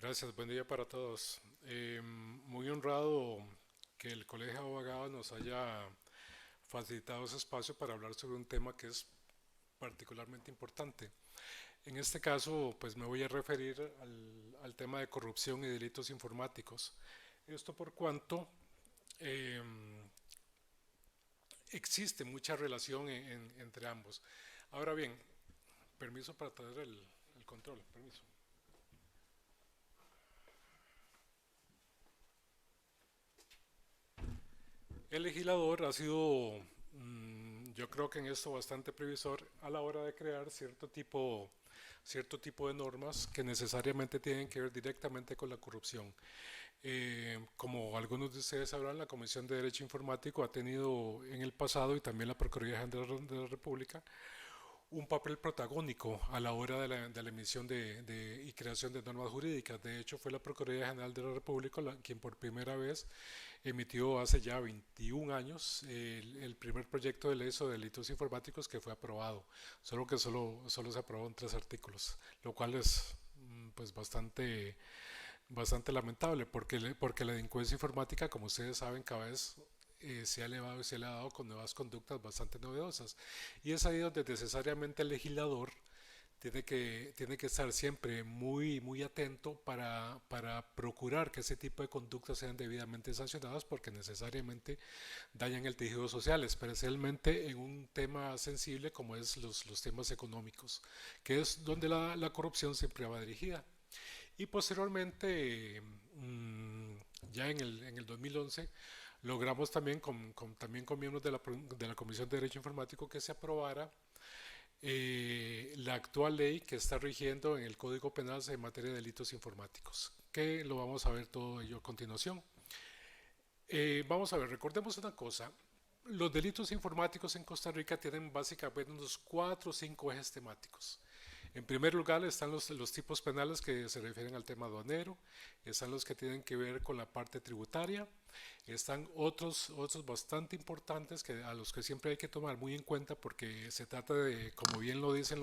Gracias, buen día para todos. Muy honrado que el Colegio de Abogados nos haya facilitado ese espacio para hablar sobre un tema que es particularmente importante. En este caso, pues me voy a referir al tema de corrupción y delitos informáticos. Esto por cuanto em, existe mucha relación entre ambos. Ahora bien, permiso para tener el control, permiso. El legislador ha sido, yo creo que en esto bastante previsor a la hora de crear cierto tipo de normas que necesariamente tienen que ver directamente con la corrupción. Como algunos de ustedes sabrán, la Comisión de Derecho Informático ha tenido en el pasado y también la Procuraduría General de la República un papel protagónico a la hora de la emisión y creación de normas jurídicas. De hecho, fue la Procuraduría General de la República quien por primera vez emitió hace ya 21 años el primer proyecto de ley sobre delitos informáticos que fue aprobado, solo que solo se aprobó en 3 artículos, lo cual es pues bastante lamentable porque la delincuencia informática, como ustedes saben, cada vez se ha elevado y se le ha dado con nuevas conductas bastante novedosas. Y es ahí donde necesariamente el legislador tiene que estar siempre muy atento para procurar que ese tipo de conductas sean debidamente sancionadas porque necesariamente dañan el tejido social, especialmente en un tema sensible como es los temas económicos, que es donde la corrupción siempre va dirigida. Y posteriormente, ya en el 2011, logramos también también con miembros de la Comisión de Derecho Informático que se aprobara la actual ley que está rigiendo en el Código Penal en materia de delitos informáticos, que lo vamos a ver todo ello a continuación. Vamos a ver, recordemos una cosa. Los delitos informáticos en Costa Rica tienen básicamente unos 4 o 5 ejes temáticos. En primer lugar están los tipos penales que se refieren al tema aduanero, están los que tienen que ver con la parte tributaria, están otros bastante importantes a los que siempre hay que tomar muy en cuenta porque se trata de, como bien lo dicen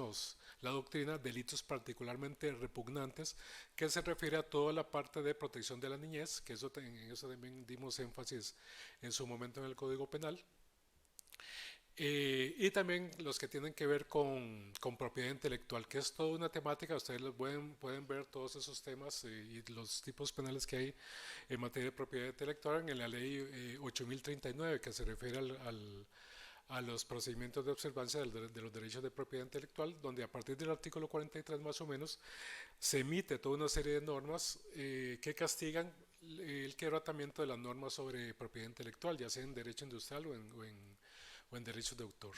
la doctrina, delitos particularmente repugnantes, que se refiere a toda la parte de protección de la niñez, que en eso también dimos énfasis en su momento en el Código Penal. Y también los que tienen que ver con propiedad intelectual, que es toda una temática, ustedes pueden ver todos esos temas y los tipos penales que hay en materia de propiedad intelectual en la ley 8039, que se refiere a los procedimientos de observancia de los derechos de propiedad intelectual, donde a partir del artículo 43 más o menos se emite toda una serie de normas que castigan el quebrantamiento de las normas sobre propiedad intelectual, ya sea en derecho industrial o en derechos de autor.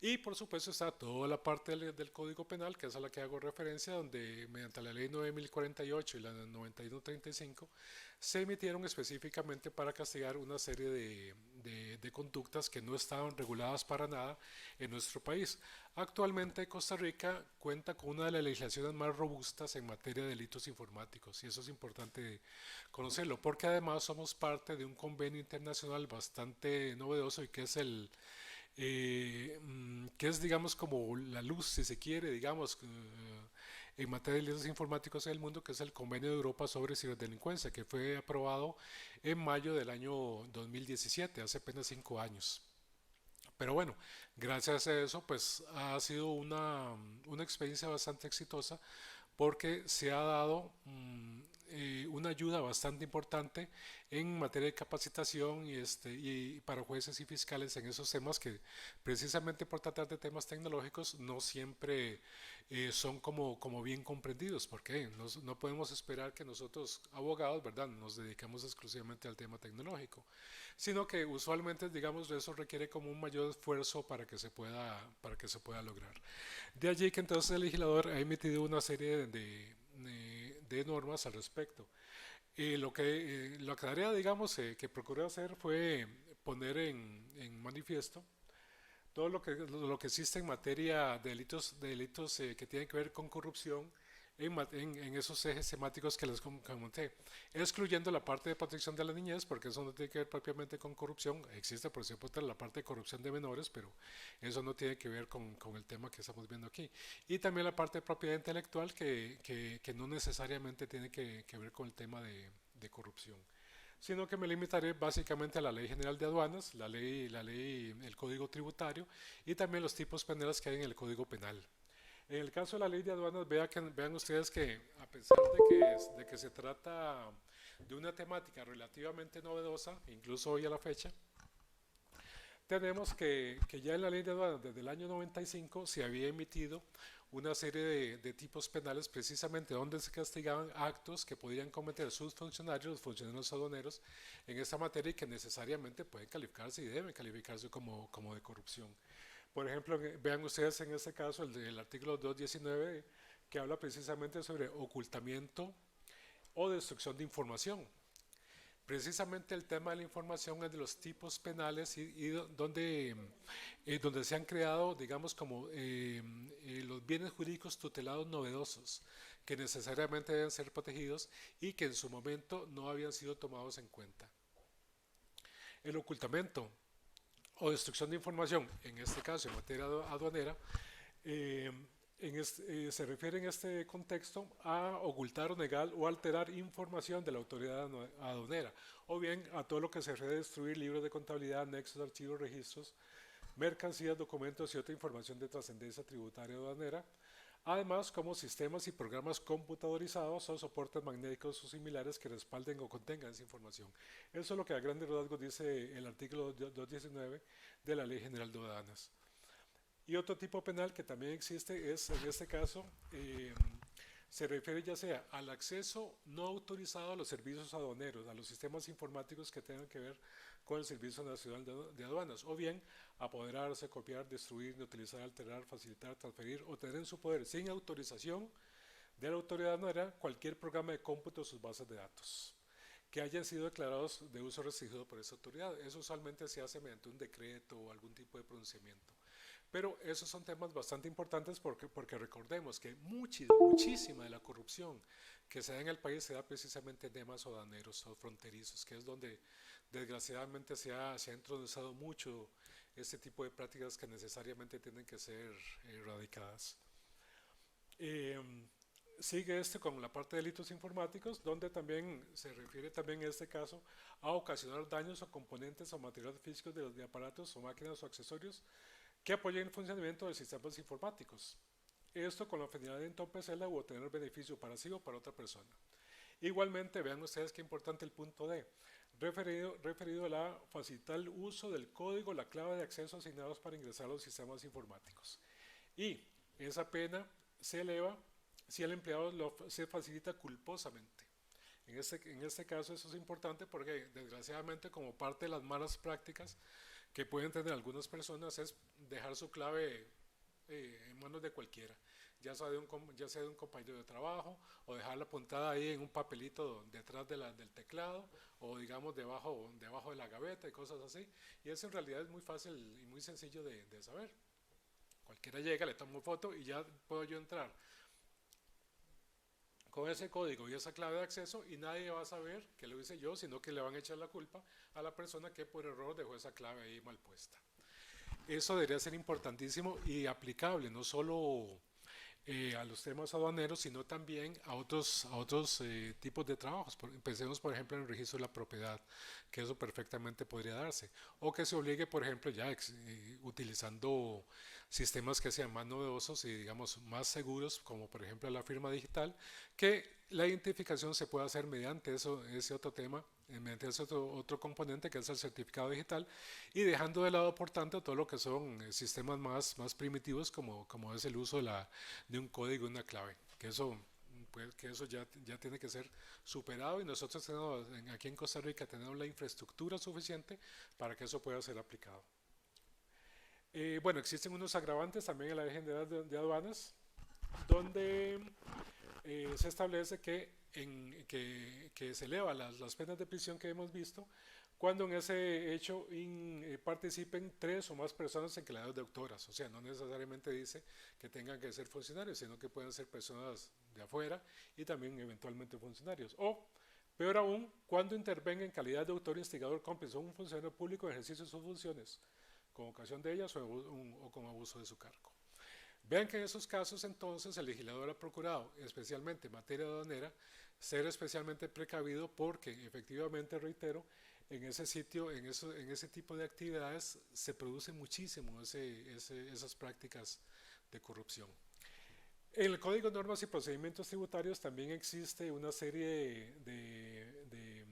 Y por supuesto está toda la parte del Código Penal, que es a la que hago referencia, donde mediante la ley 9048 y la 9135 se emitieron específicamente para castigar una serie de conductas que no estaban reguladas para nada en nuestro país. Actualmente Costa Rica cuenta con una de las legislaciones más robustas en materia de delitos informáticos y eso es importante conocerlo porque además somos parte de un convenio internacional bastante novedoso y que es, digamos, como la luz, si se quiere, digamos, en materia de delitos informáticos en el mundo, que es el Convenio de Europa sobre ciberdelincuencia, que fue aprobado en mayo del año 2017, hace apenas 5 años. Pero bueno, gracias a eso, pues ha sido una experiencia bastante exitosa porque se ha dado una ayuda bastante importante en materia de capacitación y para jueces y fiscales en esos temas que precisamente por tratar de temas tecnológicos no siempre son como bien comprendidos, porque no podemos esperar que nosotros abogados, ¿verdad?, nos dedicamos exclusivamente al tema tecnológico, sino que usualmente, digamos, eso requiere como un mayor esfuerzo para que se pueda lograr. De allí que entonces el legislador ha emitido una serie de normas al respecto. Lo que tarea, digamos, que procuré hacer fue poner en manifiesto todo lo que existe en materia de delitos que tienen que ver con corrupción en esos ejes temáticos que les comenté, excluyendo la parte de protección de la niñez, porque eso no tiene que ver propiamente con corrupción. Existe, por supuesto, la parte de corrupción de menores, pero eso no tiene que ver con el tema que estamos viendo aquí. Y también la parte de propiedad intelectual, que no necesariamente tiene que ver con el tema de corrupción, sino que me limitaré básicamente a la Ley General de Aduanas, el Código Tributario y también los tipos penales que hay en el Código Penal. En el caso de la Ley de Aduanas, vean ustedes que a pesar de que se trata de una temática relativamente novedosa, incluso hoy a la fecha, tenemos que ya en la Ley de Aduanas desde el año 95 se había emitido una serie de tipos penales precisamente donde se castigaban actos que podían cometer sus funcionarios, los funcionarios aduaneros, en esta materia y que necesariamente pueden calificarse y deben calificarse como de corrupción. Por ejemplo, vean ustedes en este caso el artículo 219 que habla precisamente sobre ocultamiento o destrucción de información. Precisamente el tema de la información es de los tipos penales y donde se han creado, digamos, como los bienes jurídicos tutelados novedosos, que necesariamente deben ser protegidos y que en su momento no habían sido tomados en cuenta. El ocultamiento o destrucción de información, en este caso en materia aduanera, eh, se refiere en este contexto a ocultar o negar o alterar información de la autoridad aduanera, o bien a todo lo que se refiere a destruir libros de contabilidad, anexos, archivos, registros, mercancías, documentos y otra información de trascendencia tributaria aduanera, además como sistemas y programas computadorizados o soportes magnéticos o similares que respalden o contengan esa información. Eso es lo que a grandes rasgos dice el artículo 219 de la Ley General de Aduanas. Y otro tipo penal que también existe es, en este caso, se refiere ya sea al acceso no autorizado a los servicios aduaneros, a los sistemas informáticos que tengan que ver con el Servicio Nacional de Aduanas, o bien apoderarse, copiar, destruir, neutralizar, alterar, facilitar, transferir o tener en su poder sin autorización de la autoridad aduanera cualquier programa de cómputo de sus bases de datos que hayan sido declarados de uso restringido por esa autoridad. Eso usualmente se hace mediante un decreto o algún tipo de pronunciamiento. Pero esos son temas bastante importantes porque recordemos que muchísima de la corrupción que se da en el país se da precisamente en temas aduaneros o fronterizos, que es donde desgraciadamente se ha introducido mucho este tipo de prácticas que necesariamente tienen que ser erradicadas. Eh, Sigue con la parte de delitos informáticos, donde también se refiere también en este caso a ocasionar daños a componentes o materiales físicos de aparatos o máquinas o accesorios que apoyen el funcionamiento de sistemas informáticos. Esto con la finalidad de entorpecerla u obtener beneficio para sí o para otra persona. Igualmente, vean ustedes qué importante el punto D, referido a la facilitar el uso del código, la clave de acceso asignados para ingresar a los sistemas informáticos. Y esa pena se eleva si el empleado se facilita culposamente. En este caso eso es importante porque desgraciadamente como parte de las malas prácticas que pueden tener algunas personas es dejar su clave en manos de cualquiera, ya sea de un compañero de trabajo o dejarla apuntada ahí en un papelito detrás del teclado o digamos debajo de la gaveta y cosas así. Y eso en realidad es muy fácil y muy sencillo de saber. Cualquiera llega, le toma foto y ya puedo yo entrar con ese código y esa clave de acceso y nadie va a saber que lo hice yo, sino que le van a echar la culpa a la persona que por error dejó esa clave ahí mal puesta. Eso debería ser importantísimo y aplicable no solo a los temas aduaneros, sino también a otros tipos de trabajos. Pensemos, por ejemplo, en el registro de la propiedad, que eso perfectamente podría darse. O que se obligue, por ejemplo, ya utilizando sistemas que sean más novedosos y, digamos, más seguros, como por ejemplo la firma digital, que la identificación se pueda hacer mediante ese otro tema, mediante ese otro componente que es el certificado digital, y dejando de lado, por tanto, todo lo que son sistemas más primitivos, como es el uso de un código y una clave, que eso ya tiene que ser superado y nosotros aquí en Costa Rica tenemos la infraestructura suficiente para que eso pueda ser aplicado. Bueno, existen unos agravantes también en la Ley General de Aduanas, donde se establece que se elevan las penas de prisión que hemos visto cuando en ese hecho participen 3 o más personas en calidad de autoras. O sea, no necesariamente dice que tengan que ser funcionarios, sino que pueden ser personas de afuera y también eventualmente funcionarios. O, peor aún, cuando intervenga en calidad de autor, instigador, cómplice o un funcionario público en ejercicio de sus funciones, con ocasión de ellas o con abuso de su cargo. Vean que en esos casos entonces el legislador ha procurado, especialmente en materia aduanera, ser especialmente precavido porque efectivamente, reitero, en ese sitio, en ese tipo de actividades se produce muchísimo esas prácticas de corrupción. En el Código de Normas y Procedimientos Tributarios también existe una serie de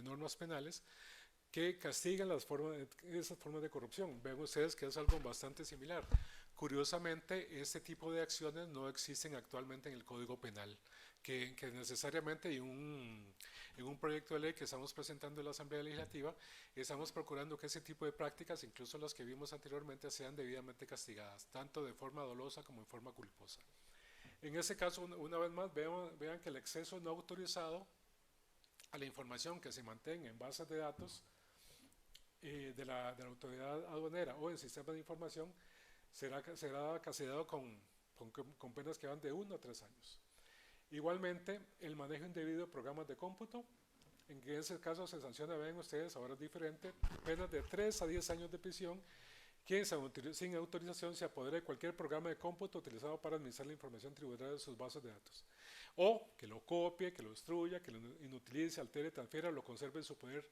normas penales que castigan esas formas de corrupción. Ven ustedes que es algo bastante similar. Curiosamente, este tipo de acciones no existen actualmente en el Código Penal, que necesariamente en un proyecto de ley que estamos presentando en la Asamblea Legislativa, estamos procurando que ese tipo de prácticas, incluso las que vimos anteriormente, sean debidamente castigadas, tanto de forma dolosa como en forma culposa. En ese caso, una vez más, vean que el acceso no autorizado a la información que se mantenga en bases de datos de la autoridad aduanera o en sistemas de información será castigado con penas que van de 1 a 3 años. Igualmente, el manejo indebido de programas de cómputo, en ese caso se sanciona, ven ustedes, ahora es diferente, penas de 3 a 10 años de prisión. Quien sin autorización se apodere de cualquier programa de cómputo utilizado para administrar la información tributaria de sus bases de datos, o que lo copie, que lo destruya, que lo inutilice, altere, transfiera o lo conserve en su poder,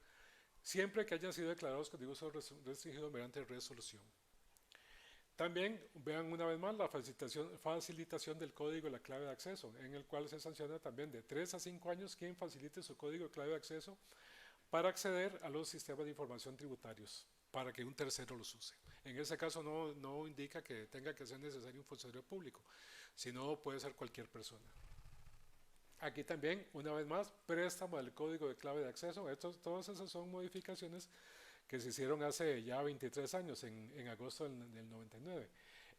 siempre que hayan sido declarados con uso restringido mediante resolución. También vean una vez más la facilitación del código y la clave de acceso, en el cual se sanciona también de 3 a 5 años quien facilite su código y clave de acceso para acceder a los sistemas de información tributarios, para que un tercero los use. En ese caso no indica que tenga que ser necesario un funcionario público, sino puede ser cualquier persona. Aquí también, una vez más, préstamo del código de clave de acceso. Todas esas son modificaciones que se hicieron hace ya 23 años, en agosto del 99.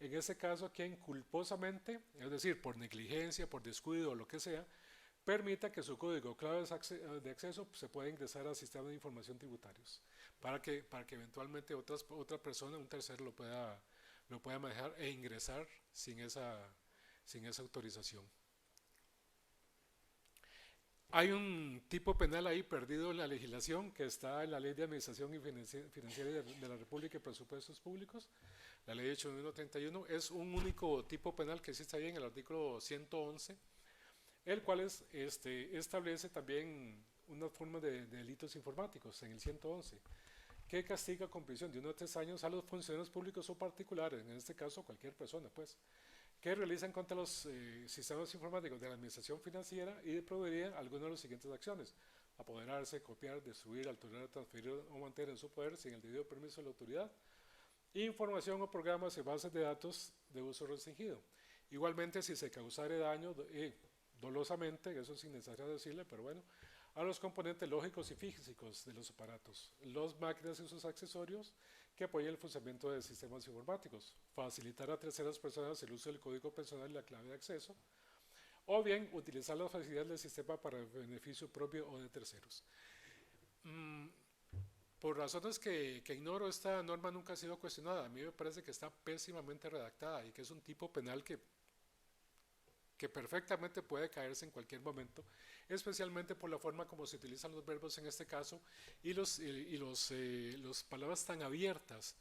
En ese caso, quien culposamente, es decir, por negligencia, por descuido o lo que sea, permita que su código clave de acceso se pueda ingresar al sistema de información tributarios, para que eventualmente otra persona, un tercero, lo pueda manejar e ingresar sin esa autorización. Hay un tipo penal ahí perdido en la legislación que está en la Ley de Administración y Financiera de la República y Presupuestos Públicos, la Ley 8131. Es un único tipo penal que existe ahí en el artículo 111, el cual establece también una forma de delitos informáticos en el 111, que castiga con prisión de 1 a 3 años a los funcionarios públicos o particulares, en este caso cualquier persona, pues, que realizan contra los sistemas informáticos de la administración financiera y proveerían algunas de las siguientes acciones: apoderarse, copiar, destruir, alterar, transferir o mantener en su poder sin el debido permiso de la autoridad información o programas y bases de datos de uso restringido. Igualmente, si se causare daño dolosamente, eso es innecesario decirle, pero bueno, a los componentes lógicos y físicos de los aparatos, las máquinas y sus accesorios que apoyen el funcionamiento de sistemas informáticos, facilitar a terceras personas el uso del código personal y la clave de acceso, o bien utilizar las facilidades del sistema para el beneficio propio o de terceros. Por razones que ignoro, esta norma nunca ha sido cuestionada. A mí me parece que está pésimamente redactada y que es un tipo penal que perfectamente puede caerse en cualquier momento, especialmente por la forma como se utilizan los verbos en este caso y las palabras tan abiertas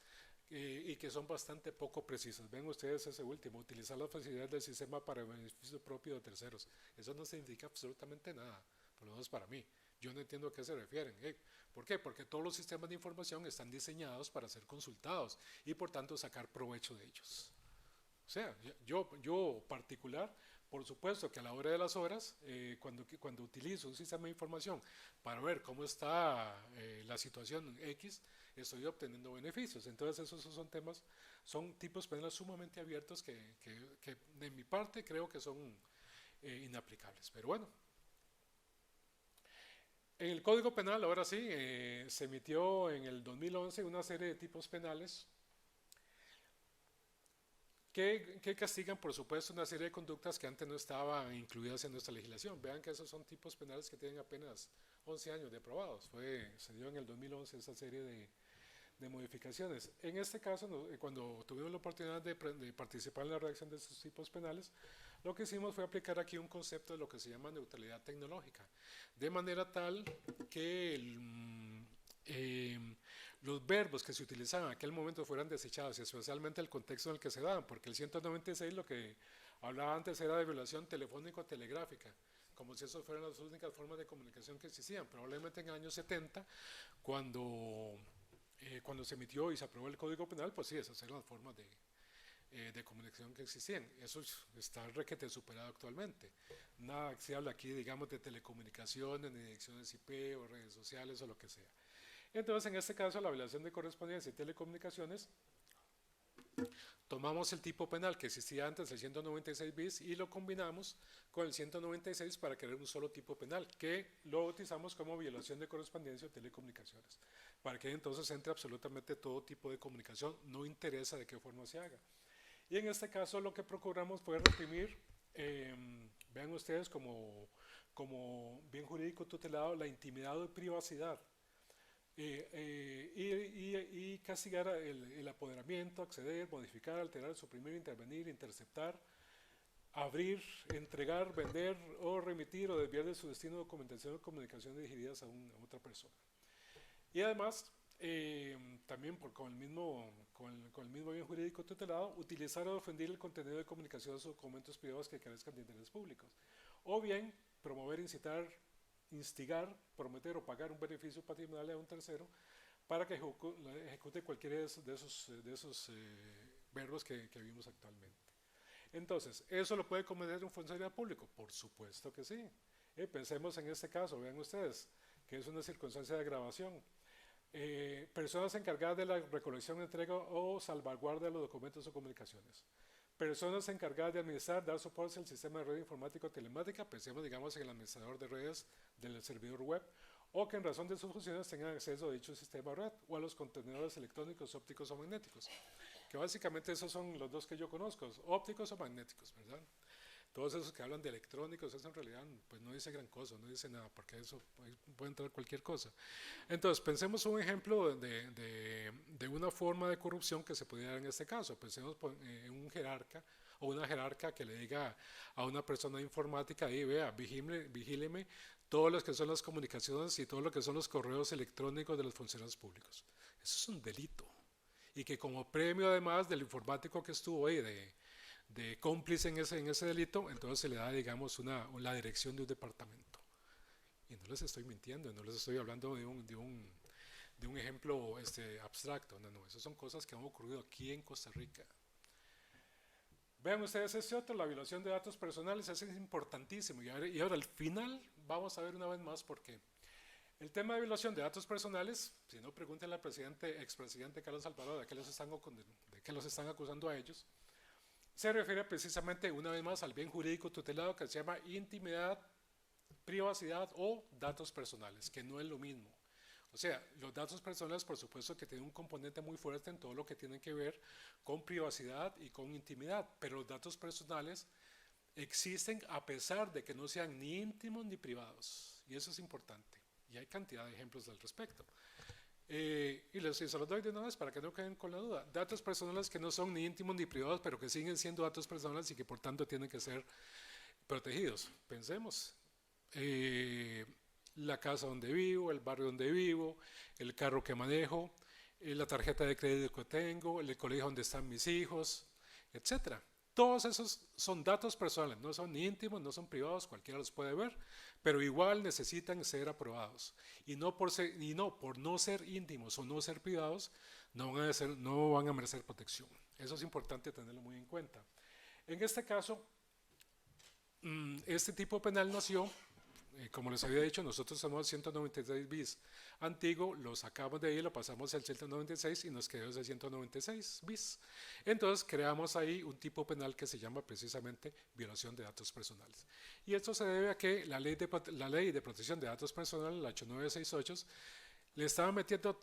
y que son bastante poco precisas. Ven ustedes ese último: utilizar las facilidades del sistema para el beneficio propio de terceros. Eso no significa absolutamente nada, por lo menos para mí. Yo no entiendo a qué se refieren. ¿Por qué? Porque todos los sistemas de información están diseñados para ser consultados y por tanto sacar provecho de ellos. O sea, yo particular, por supuesto que a la hora de las horas, cuando utilizo un sistema de información para ver cómo está la situación X, estoy obteniendo beneficios. Entonces esos son tipos penales sumamente abiertos que de mi parte creo que son inaplicables. Pero bueno, en el Código Penal, ahora sí, se emitió en el 2011 una serie de tipos penales que castigan, por supuesto, una serie de conductas que antes no estaban incluidas en nuestra legislación. Vean que esos son tipos penales que tienen apenas 11 años de aprobados. Se dio en el 2011 esa serie de modificaciones. En este caso, cuando tuvimos la oportunidad de participar en la redacción de estos tipos penales, lo que hicimos fue aplicar aquí un concepto de lo que se llama neutralidad tecnológica, de manera tal que los verbos que se utilizaban en aquel momento fueran desechados, y especialmente el contexto en el que se daban, porque el 196 lo que hablaba antes era de violación telefónico-telegráfica, como si esas fueran las únicas formas de comunicación que existían. Probablemente en el año 70, cuando se emitió y se aprobó el Código Penal, pues sí, esas eran las formas de comunicación que existían. Eso está requete superado actualmente. Nada se habla aquí, digamos, de telecomunicaciones, ni direcciones IP o redes sociales o lo que sea. Entonces, en este caso, la violación de correspondencia y telecomunicaciones, tomamos el tipo penal que existía antes, el 196 bis, y lo combinamos con el 196 para crear un solo tipo penal, que lo bautizamos como violación de correspondencia o telecomunicaciones, para que entonces entre absolutamente todo tipo de comunicación, no interesa de qué forma se haga. Y en este caso lo que procuramos fue reprimir, vean ustedes como bien jurídico tutelado, la intimidad o privacidad, y castigar el apoderamiento, acceder, modificar, alterar, suprimir, intervenir, interceptar, abrir, entregar, vender o remitir o desviar de su destino documentación o comunicación dirigidas a otra persona. Y además, también con el mismo bien jurídico tutelado, utilizar o ofender el contenido de comunicaciones o documentos privados que carezcan de interés públicos. O bien, promover, incitar, instigar, prometer o pagar un beneficio patrimonial a un tercero para que ejecute cualquiera de esos verbos que vimos actualmente. Entonces, ¿eso lo puede cometer un funcionario público? Por supuesto que sí. Pensemos en este caso, vean ustedes, que es una circunstancia de agravación. Personas encargadas de la recolección, entrega o salvaguarda de los documentos o comunicaciones. Personas encargadas de administrar, dar soporte al sistema de red informático telemática, pensemos, digamos, en el administrador de redes del servidor web, o que en razón de sus funciones tengan acceso a dicho sistema red o a los contenedores electrónicos, ópticos o magnéticos, que básicamente esos son los dos que yo conozco, ópticos o magnéticos, ¿verdad? Todos esos que hablan de electrónicos, eso en realidad pues no dice gran cosa, no dice nada, porque eso puede entrar cualquier cosa. Entonces, pensemos un ejemplo de una forma de corrupción que se pudiera dar en este caso. Pensemos en un jerarca o una jerarca que le diga a una persona de informática, ahí vea, vigíleme todas las que son las comunicaciones y todo lo que son los correos electrónicos de los funcionarios públicos. Eso es un delito. Y que como premio además del informático que estuvo ahí de cómplice en ese delito, entonces se le da, digamos, la dirección de un departamento. Y no les estoy mintiendo, no les estoy hablando de un ejemplo abstracto, no, esas son cosas que han ocurrido aquí en Costa Rica. Vean ustedes este otro, la violación de datos personales, eso es importantísimo. Y ahora al final vamos a ver una vez más por qué. El tema de violación de datos personales, si no, pregúntenle al expresidente Carlos Alvarado de qué los están acusando a ellos, se refiere precisamente una vez más al bien jurídico tutelado que se llama intimidad, privacidad o datos personales, que no es lo mismo. O sea, los datos personales por supuesto que tienen un componente muy fuerte en todo lo que tiene que ver con privacidad y con intimidad, pero los datos personales existen a pesar de que no sean ni íntimos ni privados, y eso es importante, y hay cantidad de ejemplos al respecto. Y se los doy de una vez para que no queden con la duda. Datos personales que no son ni íntimos ni privados, pero que siguen siendo datos personales y que por tanto tienen que ser protegidos. Pensemos, la casa donde vivo, el barrio donde vivo, el carro que manejo, la tarjeta de crédito que tengo, el colegio donde están mis hijos, etcétera. Todos esos son datos personales, no son ni íntimos, no son privados, cualquiera los puede ver, pero igual necesitan ser aprobados. Y no por no ser íntimos o no ser privados, no van a merecer protección. Eso es importante tenerlo muy en cuenta. En este caso, este tipo penal nació, como les había dicho, nosotros somos el 196 bis antiguo, lo sacamos de ahí, lo pasamos al 196 y nos quedó ese 196 bis. Entonces creamos ahí un tipo penal que se llama precisamente violación de datos personales. Y esto se debe a que la ley de protección de datos personales, la 8968, le estaba metiendo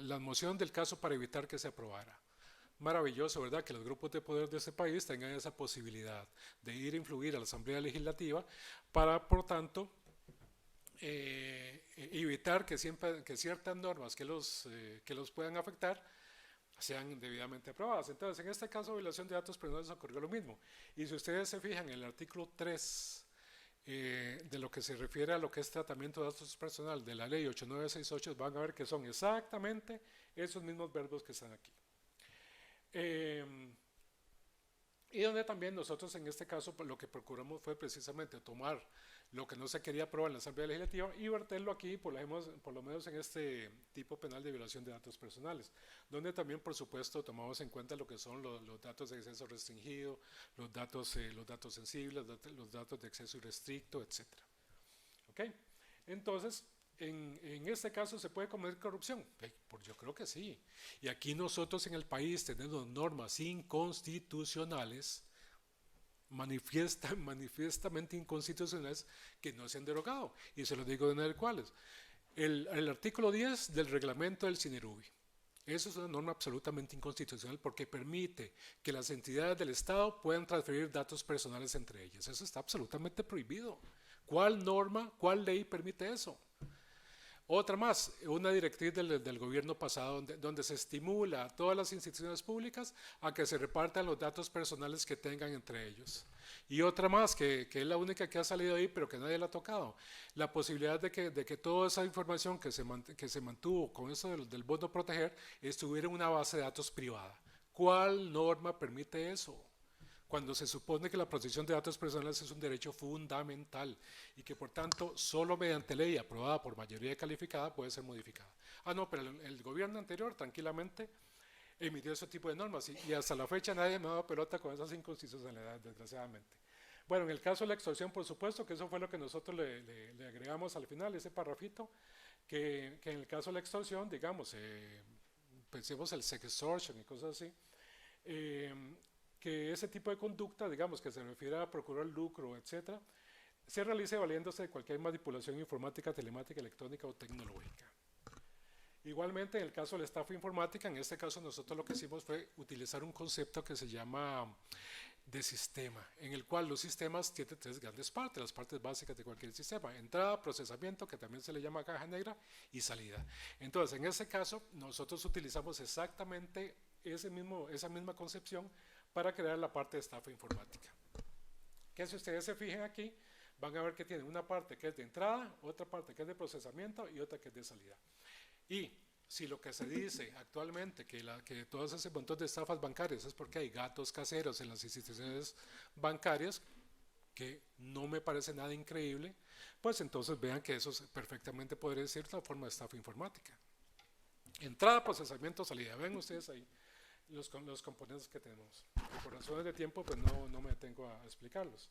la moción del caso para evitar que se aprobara. maravilloso, ¿verdad? Que los grupos de poder de ese país tengan esa posibilidad de ir a influir a la Asamblea Legislativa para, por tanto, evitar que, siempre, que ciertas normas que los puedan afectar sean debidamente aprobadas. Entonces, en este caso, violación de datos personales ocurrió lo mismo. Y si ustedes se fijan en el artículo 3 de lo que se refiere a lo que es tratamiento de datos personal de la ley 8968, van a ver que son exactamente esos mismos verbos que están aquí. Y donde también nosotros en este caso pues, lo que procuramos fue precisamente tomar lo que no se quería aprobar en la Asamblea Legislativa y verterlo aquí, por lo menos en este tipo penal de violación de datos personales, donde también por supuesto tomamos en cuenta lo que son los datos de acceso restringido, los datos sensibles, los datos de acceso irrestricto, etc. ¿Ok? Entonces, en este caso se puede cometer corrupción. Pues yo creo que sí. Y aquí nosotros en el país tenemos normas inconstitucionales, manifiestamente inconstitucionales, que no se han derogado. Y se lo digo de una de cuáles. El artículo 10 del reglamento del CINERUBI. Eso es una norma absolutamente inconstitucional porque permite que las entidades del Estado puedan transferir datos personales entre ellas. Eso está absolutamente prohibido. ¿Cuál norma, cuál ley permite eso? Otra más, una directriz del gobierno pasado donde se estimula a todas las instituciones públicas a que se repartan los datos personales que tengan entre ellos. Y otra más, que es la única que ha salido ahí, pero que nadie la ha tocado, la posibilidad de que toda esa información que se mantuvo con eso del bono proteger estuviera en una base de datos privada. ¿Cuál norma permite eso? Cuando se supone que la protección de datos personales es un derecho fundamental y que por tanto solo mediante ley aprobada por mayoría calificada puede ser modificada. Ah, no, pero el gobierno anterior tranquilamente emitió ese tipo de normas y hasta la fecha nadie me ha dado pelota con esas inconstitucionalidades, desgraciadamente. Bueno, en el caso de la extorsión, por supuesto, que eso fue lo que nosotros le agregamos al final, ese parrafito, que en el caso de la extorsión, digamos, pensemos el sextortion y cosas así, que ese tipo de conducta, digamos, que se refiere a procurar lucro, etcétera, se realice valiéndose de cualquier manipulación informática, telemática, electrónica o tecnológica. Igualmente, en el caso de la estafa informática, en este caso nosotros lo que hicimos fue utilizar un concepto que se llama de sistema, en el cual los sistemas tienen tres grandes partes, las partes básicas de cualquier sistema: entrada, procesamiento, que también se le llama caja negra, y salida. Entonces, en ese caso, nosotros utilizamos exactamente esa misma concepción para crear la parte de estafa informática. Que si ustedes se fijan aquí, van a ver que tiene una parte que es de entrada, otra parte que es de procesamiento y otra que es de salida. Y si lo que se dice actualmente que todas ese montón de estafas bancarias es porque hay gatos caseros en las instituciones bancarias, que no me parece nada increíble, pues entonces vean que eso perfectamente podría ser una forma de estafa informática. Entrada, procesamiento, salida. Ven ustedes ahí los componentes que tenemos. Y por razones de tiempo, pues no me detengo a explicarlos.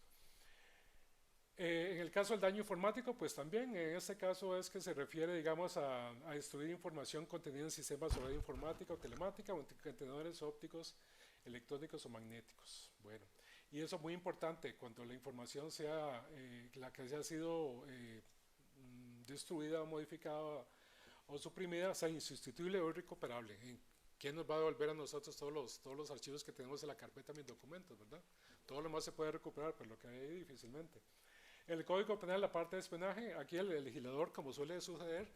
En el caso del daño informático, pues también en este caso es que se refiere, digamos, a destruir información contenida en sistemas de red informática o telemática o en contenedores ópticos, electrónicos o magnéticos. Bueno, y eso es muy importante cuando la información sea la que haya sido destruida, modificada o suprimida, sea insustituible o irrecuperable. ¿Quién nos va a devolver a nosotros todos los archivos que tenemos en la carpeta mis documentos, verdad? Todo lo más se puede recuperar, pero lo que hay difícilmente. En el Código Penal, la parte de espionaje, aquí el legislador, como suele suceder,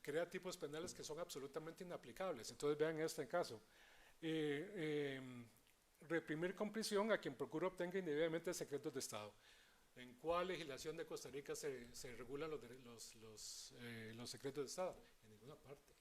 crea tipos penales que son absolutamente inaplicables. Entonces vean este caso. Reprimir con prisión a quien procura obtenga indebidamente secretos de Estado. ¿En cuál legislación de Costa Rica se regulan los secretos de Estado? En ninguna parte.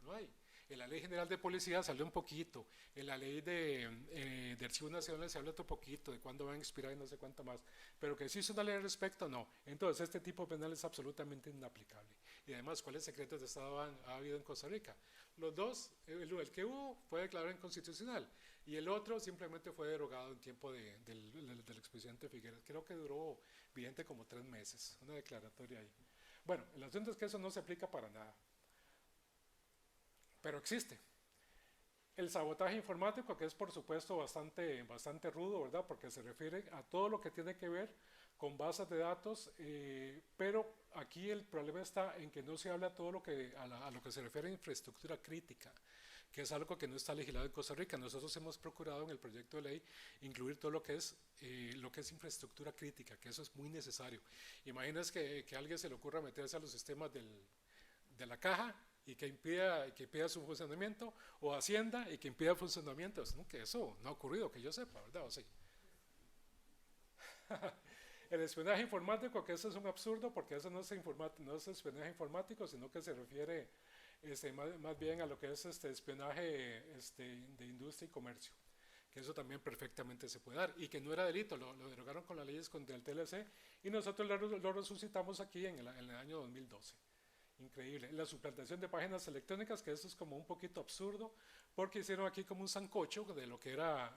No hay. En la Ley General de Policía salió un poquito, en la Ley de Archivo Nacional se habla otro poquito, de cuándo van a expirar y no sé cuánto más, pero que existe una ley al respecto, no. Entonces este tipo penal es absolutamente inaplicable. Y además, ¿cuáles secretos de Estado ha habido en Costa Rica? Los dos, el que hubo fue declarado inconstitucional y el otro simplemente fue derogado en tiempo del expresidente Figueres. Creo que duró vigente como 3 meses, una declaratoria ahí. Bueno, el asunto es que eso no se aplica para nada, pero existe. El sabotaje informático, que es por supuesto bastante rudo, ¿verdad? Porque se refiere a todo lo que tiene que ver con bases de datos, pero aquí el problema está en que no se habla todo a lo que se refiere a infraestructura crítica, que es algo que no está legislado en Costa Rica. Nosotros hemos procurado en el proyecto de ley incluir todo lo que es infraestructura crítica, que eso es muy necesario. Imagínense que a alguien se le ocurra meterse a los sistemas de la caja y que impida su funcionamiento, o Hacienda y que impida el funcionamiento. ¿No? Que eso no ha ocurrido, que yo sepa, ¿verdad? ¿O sí? El espionaje informático, que eso es un absurdo, porque eso no es espionaje informático, sino que se refiere más bien a lo que es espionaje de industria y comercio, que eso también perfectamente se puede dar, y que no era delito, lo derogaron con las leyes del TLC, y nosotros lo resucitamos aquí en el año 2012. Increíble. La suplantación de páginas electrónicas, que eso es como un poquito absurdo, porque hicieron aquí como un sancocho de lo que era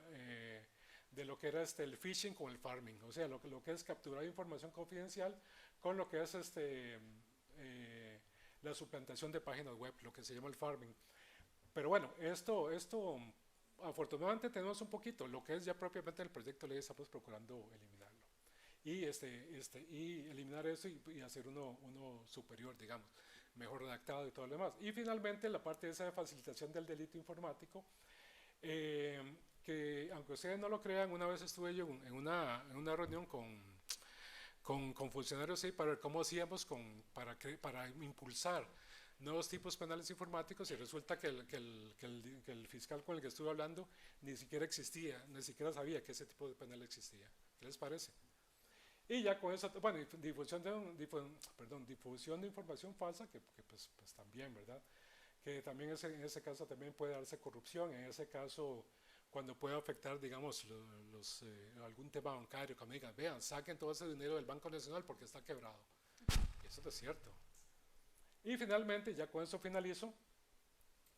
el phishing con el farming, o sea, lo que es capturar información confidencial con lo que es la suplantación de páginas web, lo que se llama el farming. Pero bueno, esto afortunadamente tenemos un poquito, lo que es ya propiamente el proyecto de ley estamos procurando eliminarlo. Y eliminar eso y hacer uno superior, digamos, mejor redactado y todo lo demás. Y finalmente la parte de esa facilitación del delito informático, que aunque ustedes no lo crean, una vez estuve yo en una reunión con funcionarios ahí para ver cómo hacíamos para impulsar nuevos tipos penales informáticos, y resulta que el fiscal con el que estuve hablando ni siquiera existía, ni siquiera sabía que ese tipo de penal existía. ¿Qué les parece? Y ya con eso, bueno, difusión de información falsa, que pues también, ¿verdad? Que también en ese caso también puede darse corrupción, en ese caso cuando puede afectar, digamos, algún tema bancario, cuando digan, vean, saquen todo ese dinero del Banco Nacional porque está quebrado. Y eso es cierto. Y finalmente, ya con eso finalizo,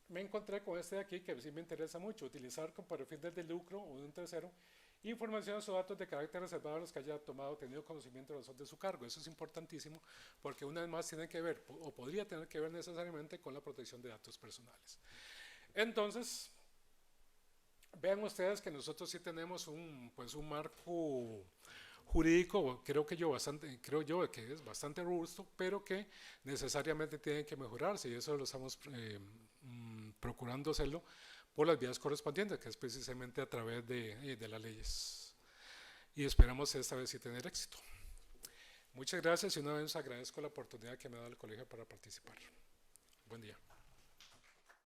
me encontré con este de aquí que sí me interesa mucho, utilizar para fines de lucro o de un tercero informaciones o datos de carácter reservado a los que haya tenido conocimiento de su cargo. Eso es importantísimo porque una vez más tiene que ver, o podría tener que ver necesariamente, con la protección de datos personales. Entonces, vean ustedes que nosotros sí tenemos un marco jurídico, creo yo que es bastante robusto, pero que necesariamente tiene que mejorarse, y eso lo estamos procurando hacerlo por las vías correspondientes, que es precisamente a través de las leyes. Y esperamos esta vez sí tener éxito. Muchas gracias, y una vez agradezco la oportunidad que me ha dado el colegio para participar.